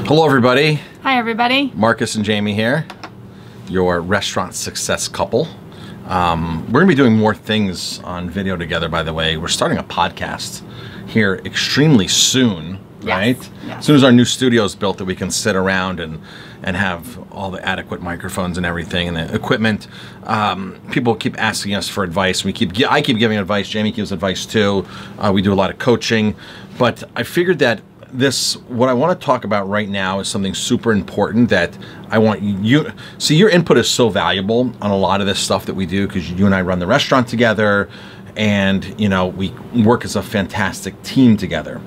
Hello everybody. Hi everybody. Marcus and Jamie here, your restaurant success couple. We're gonna be doing more things on video together, by the way. We're starting a podcast here extremely soon, right? Yes. As soon as our new studio is built that we can sit around and have all the adequate microphones and everything and the equipment. People keep asking us for advice. I keep giving advice, Jamie gives advice too. We do a lot of coaching, but I figured that what I want to talk about right now is something super important that I want you, see, your input is so valuable on a lot of this stuff that we do because you and I run the restaurant together and, you know, we work as a fantastic team together.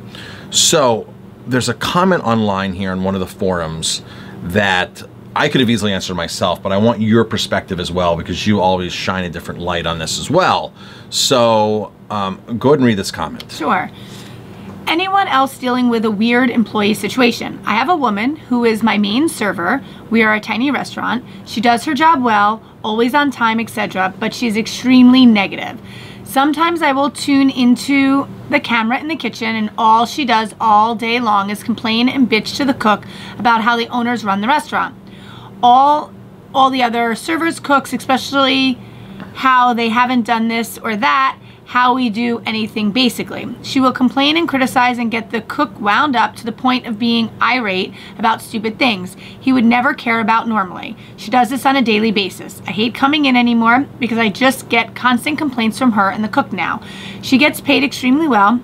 So there's a comment online here on one of the forums that I could have easily answered myself, but I want your perspective as well because you always shine a different light on this as well. So go ahead and read this comment. Sure. Anyone else dealing with a weird employee situation? I have a woman who is my main server. We are a tiny restaurant. She does her job well, always on time, etc., but she's extremely negative. Sometimes I will tune into the camera in the kitchen and all she does all day long is complain and bitch to the cook about how the owners run the restaurant. All the other servers, cooks, especially how they haven't done this or that, how we do anything basically. She will complain and criticize and get the cook wound up to the point of being irate about stupid things he would never care about normally. She does this on a daily basis. I hate coming in anymore because I just get constant complaints from her and the cook now. She gets paid extremely well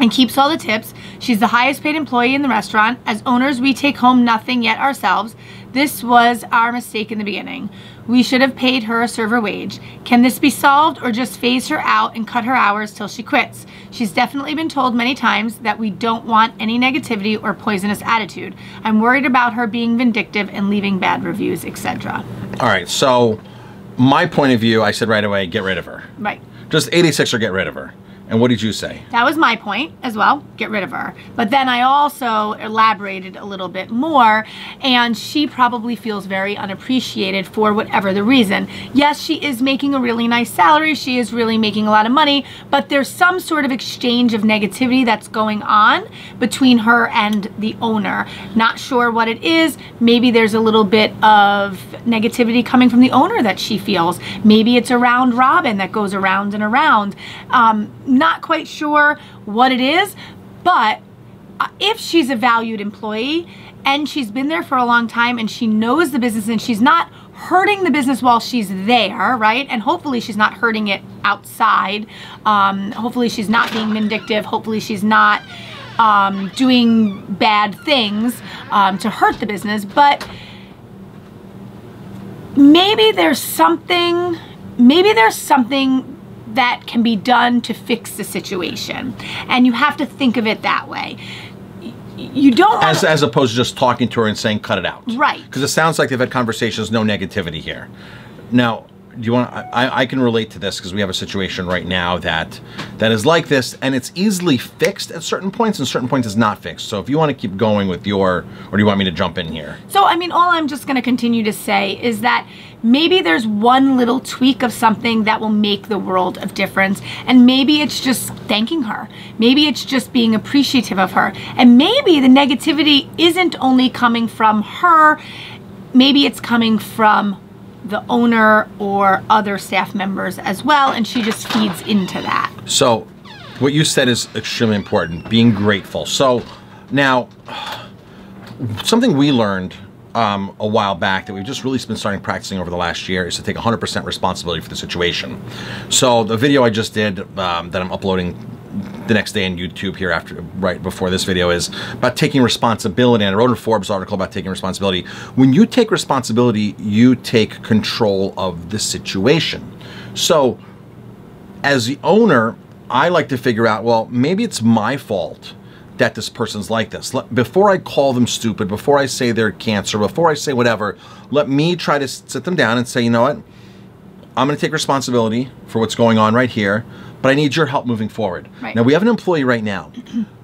and keeps all the tips. She's the highest paid employee in the restaurant. As owners, we take home nothing yet ourselves. This was our mistake in the beginning. We should have paid her a server wage. Can this be solved or just phase her out and cut her hours till she quits? She's definitely been told many times that we don't want any negativity or poisonous attitude. I'm worried about her being vindictive and leaving bad reviews, etc. All right, so my point of view, I said right away, get rid of her. Right. Just 86 or get rid of her. And what did you say? That was my point as well, get rid of her. But then I also elaborated a little bit more, and she probably feels very unappreciated for whatever the reason. Yes, she is making a really nice salary, she is really making a lot of money, but there's some sort of exchange of negativity that's going on between her and the owner. Not sure what it is. Maybe there's a little bit of negativity coming from the owner that she feels. Maybe it's around Robin that goes around and around. Not quite sure what it is, but if she's a valued employee and she's been there for a long time and she knows the business and she's not hurting the business while she's there, right? And hopefully she's not hurting it outside. Hopefully she's not being vindictive. Hopefully she's not doing bad things to hurt the business. But maybe there's something that can be done to fix the situation. And you have to think of it that way. You don't as opposed to just talking to her and saying cut it out. Right. Because it sounds like they've had conversations, no negativity here. Now, do you want I can relate to this because we have a situation right now that is like this, and it's easily fixed at certain points and certain points it's not fixed. So if you want to keep going with or do you want me to jump in here? So I mean, all I'm just going to continue to say is that maybe there's one little tweak of something that will make the world of difference, and maybe it's just thanking her. Maybe it's just being appreciative of her, and maybe the negativity isn't only coming from her. Maybe it's coming from the owner or other staff members as well, and she just feeds into that. So what you said is extremely important, being grateful. So now, something we learned a while back that we've just really been starting practicing over the last year is to take 100% responsibility for the situation. So the video I just did that I'm uploading the next day on YouTube here right before this video is about taking responsibility. And I wrote a Forbes article about taking responsibility. When you take responsibility, you take control of the situation. So as the owner, I like to figure out, well, maybe it's my fault that this person's like this. Before I call them stupid, before I say they're cancer, before I say whatever, let me try to sit them down and say, you know what? I'm going to take responsibility for what's going on right here, but I need your help moving forward. Right. Now, we have an employee right now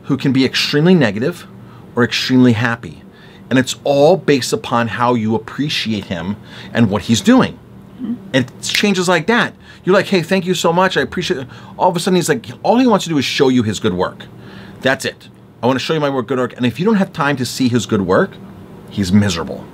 who can be extremely negative or extremely happy. And it's all based upon how you appreciate him and what he's doing. And it changes like that. You're like, hey, thank you so much. I appreciate it. All of a sudden, he's like, all he wants to do is show you his good work. That's it. I want to show you my good work. And if you don't have time to see his good work, he's miserable.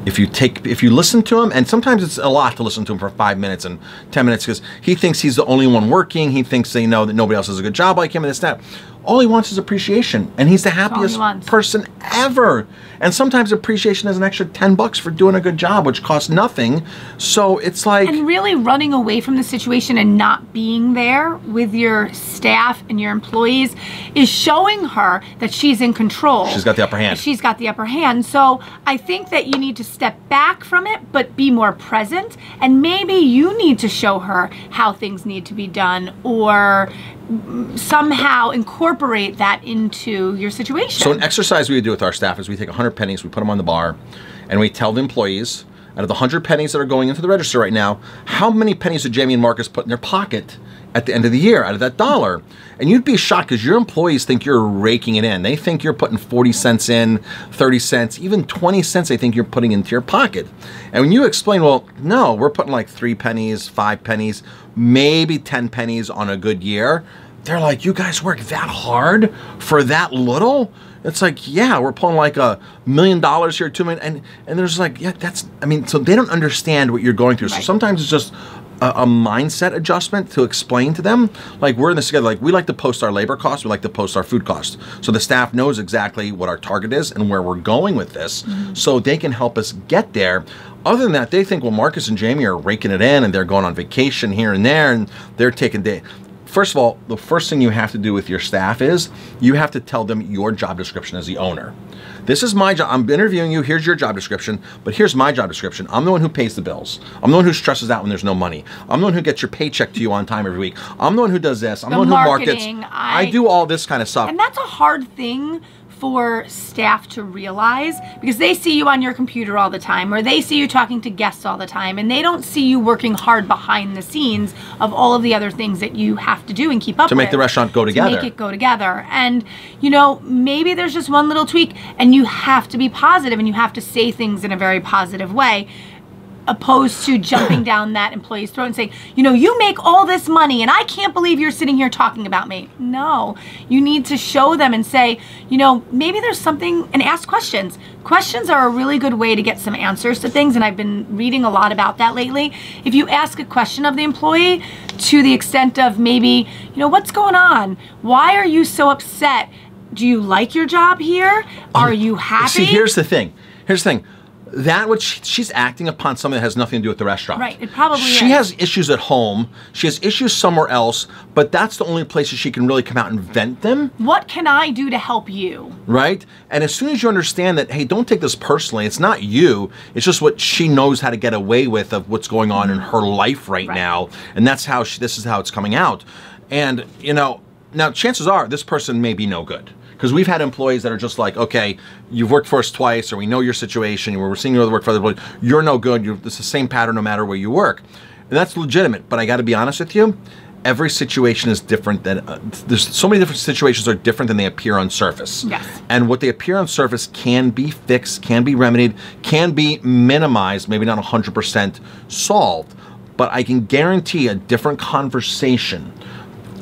If you listen to him, and sometimes it's a lot to listen to him for 5 minutes and 10 minutes because he thinks he's the only one working. He thinks they know that nobody else does a good job like him and this, that. All he wants is appreciation, and he's the happiest person ever. And sometimes appreciation is an extra $10 for doing a good job, which costs nothing. So it's like... And really running away from the situation and not being there with your staff and your employees is showing her that she's in control. She's got the upper hand. She's got the upper hand. So I think that you need to step back from it, but be more present. And maybe you need to show her how things need to be done, or somehow incorporate that into your situation. So an exercise we do with our staff is we take 100 pennies, we put them on the bar, and we tell the employees, out of the 100 pennies that are going into the register right now, how many pennies did Jamie and Marcus put in their pocket at the end of the year out of that dollar? And you'd be shocked because your employees think you're raking it in. They think you're putting 40 cents in, 30 cents, even 20 cents they think you're putting into your pocket. And when you explain, well, no, we're putting like 3 pennies, 5 pennies, maybe 10 pennies on a good year, they're like, you guys work that hard for that little? It's like, yeah, we're pulling like $1 million here, $2 million, and there's like, yeah, that's, I mean, so they don't understand what you're going through. Right. So sometimes it's just a mindset adjustment to explain to them, like, we're in this together. Like, we like to post our labor costs, we like to post our food costs, so the staff knows exactly what our target is and where we're going with this, so they can help us get there. Other than that, they think, well, Marcus and Jamie are raking it in and they're going on vacation here and there and they're taking day. First of all, the first thing you have to do with your staff is you have to tell them your job description as the owner. This is my job. I'm interviewing you. Here's your job description, but here's my job description. I'm the one who pays the bills. I'm the one who stresses out when there's no money. I'm the one who gets your paycheck to you on time every week. I'm the one who does this. I'm the one who markets. I do all this kind of stuff. And that's a hard thing for staff to realize, because they see you on your computer all the time, or they see you talking to guests all the time, and they don't see you working hard behind the scenes of all of the other things that you have to do and keep up with. To make the restaurant go together. To make it go together. And, you know, maybe there's just one little tweak, and you have to be positive, and you have to say things in a very positive way, opposed to jumping down that employee's throat and saying, you know, you make all this money and I can't believe you're sitting here talking about me. No, you need to show them and say, you know, maybe there's something, and ask questions. Questions are a really good way to get some answers to things, and I've been reading a lot about that lately. If you ask a question of the employee to the extent of maybe, you know, what's going on? Why are you so upset? Do you like your job here? Are you happy? See, here's the thing. Here's the thing. That what she's acting upon something that has nothing to do with the restaurant. Right, it probably is. She has issues at home. She has issues somewhere else, but that's the only places she can really come out and vent them. What can I do to help you? Right? And as soon as you understand that, hey, don't take this personally. It's not you. It's just what she knows how to get away with of what's going on in her life right now. And that's how this is how it's coming out. And, you know, now chances are this person may be no good. Because we've had employees that are just like, okay, you've worked for us twice, or we know your situation, we're seeing you work for other employees, you're no good, it's the same pattern no matter where you work. And that's legitimate, but I gotta be honest with you, every situation is different. There's so many different situations are different than they appear on surface. Yes. And what they appear on surface can be fixed, can be remedied, can be minimized, maybe not 100% solved, but I can guarantee a different conversation.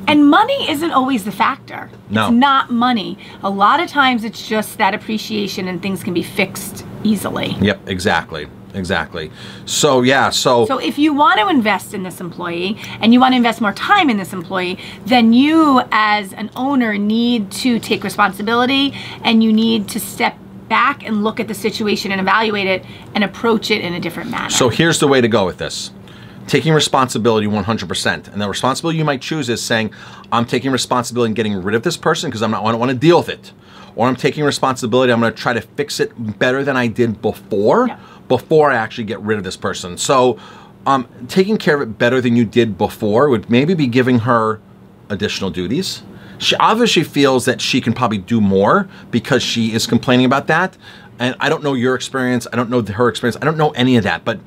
And money isn't always the factor. No. It's not money. A lot of times it's just that appreciation, and things can be fixed easily. Yep, exactly. Exactly. So, yeah, so if you want to invest in this employee and you want to invest more time in this employee, then you as an owner need to take responsibility, and you need to step back and look at the situation and evaluate it and approach it in a different manner. So here's the way to go with this. Taking responsibility 100%. And the responsibility you might choose is saying, I'm taking responsibility and getting rid of this person because I don't want to deal with it. Or I'm taking responsibility, I'm going to try to fix it better than I did before, before I actually get rid of this person. So taking care of it better than you did before would maybe be giving her additional duties. She obviously feels that she can probably do more because she is complaining about that. And I don't know your experience. I don't know her experience. I don't know any of that. But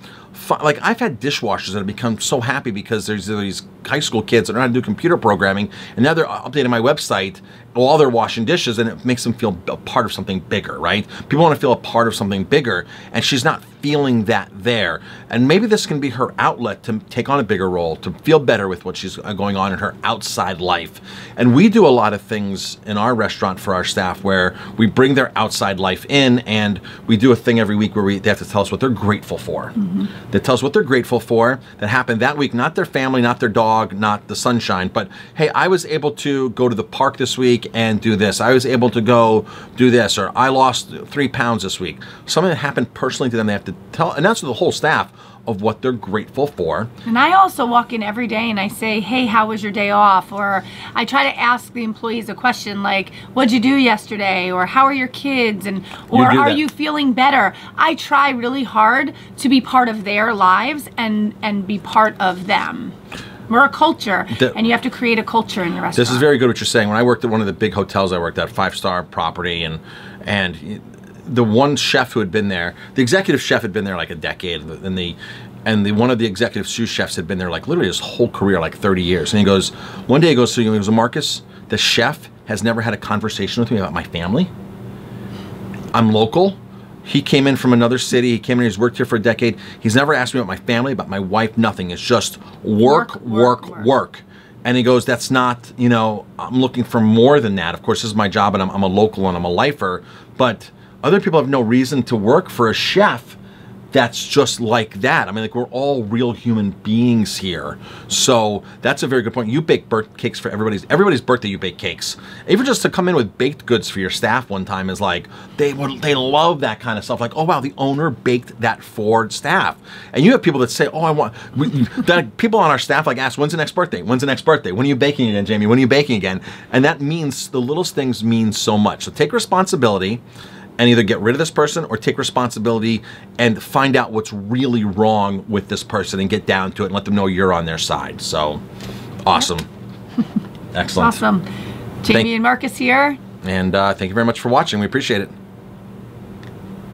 like I've had dishwashers that have become so happy because there's these high school kids that know how to do computer programming, and now they're updating my website while they're washing dishes, and it makes them feel a part of something bigger, right? People want to feel a part of something bigger, and she's not feeling that there. And maybe this can be her outlet to take on a bigger role, to feel better with what she's going on in her outside life. And we do a lot of things in our restaurant for our staff where we bring their outside life in, and we do a thing every week where they have to tell us what they're grateful for. They tell us what they're grateful for that happened that week, not their family, not their dog, not the sunshine, but hey, I was able to go to the park this week and do this. I was able to go do this, or I lost 3 pounds this week. Something that happened personally to them, they have to announce to the whole staff of what they're grateful for. And I also walk in every day and I say, hey, how was your day off? Or I try to ask the employees a question like, what'd you do yesterday? Or how are your kids? And or are you feeling better? I try really hard to be part of their lives and be part of them. We're a culture, and you have to create a culture in your restaurant. This is very good what you're saying. When I worked at one of the big hotels I worked at, 5-star property, and the one chef who had been there, the executive chef had been there like a decade, and one of the executive sous chefs had been there like literally his whole career, like 30 years. And he goes, one day he goes to me, he goes, Marcus, the chef has never had a conversation with me about my family. I'm local. He came in from another city. He came in, he's worked here for a decade. He's never asked me about my family, about my wife, nothing. It's just work. And he goes, that's not, you know, I'm looking for more than that. Of course, this is my job, and I'm a local and I'm a lifer, but other people have no reason to work for a chef that's just like that. I mean, like, we're all real human beings here. So that's a very good point. You bake cakes for everybody's birthday. You bake cakes. Even just to come in with baked goods for your staff one time is like, they love that kind of stuff. Like, oh wow, the owner baked that for staff. And you have people that say, oh, I want, people on our staff like ask, when's the next birthday? When's the next birthday? When are you baking again, Jamie? When are you baking again? And that means, the littlest things mean so much. So take responsibility and either get rid of this person or take responsibility and find out what's really wrong with this person and get down to it and let them know you're on their side. So, awesome. Excellent. Awesome. Jamie and Marcus here. And thank you very much for watching. We appreciate it.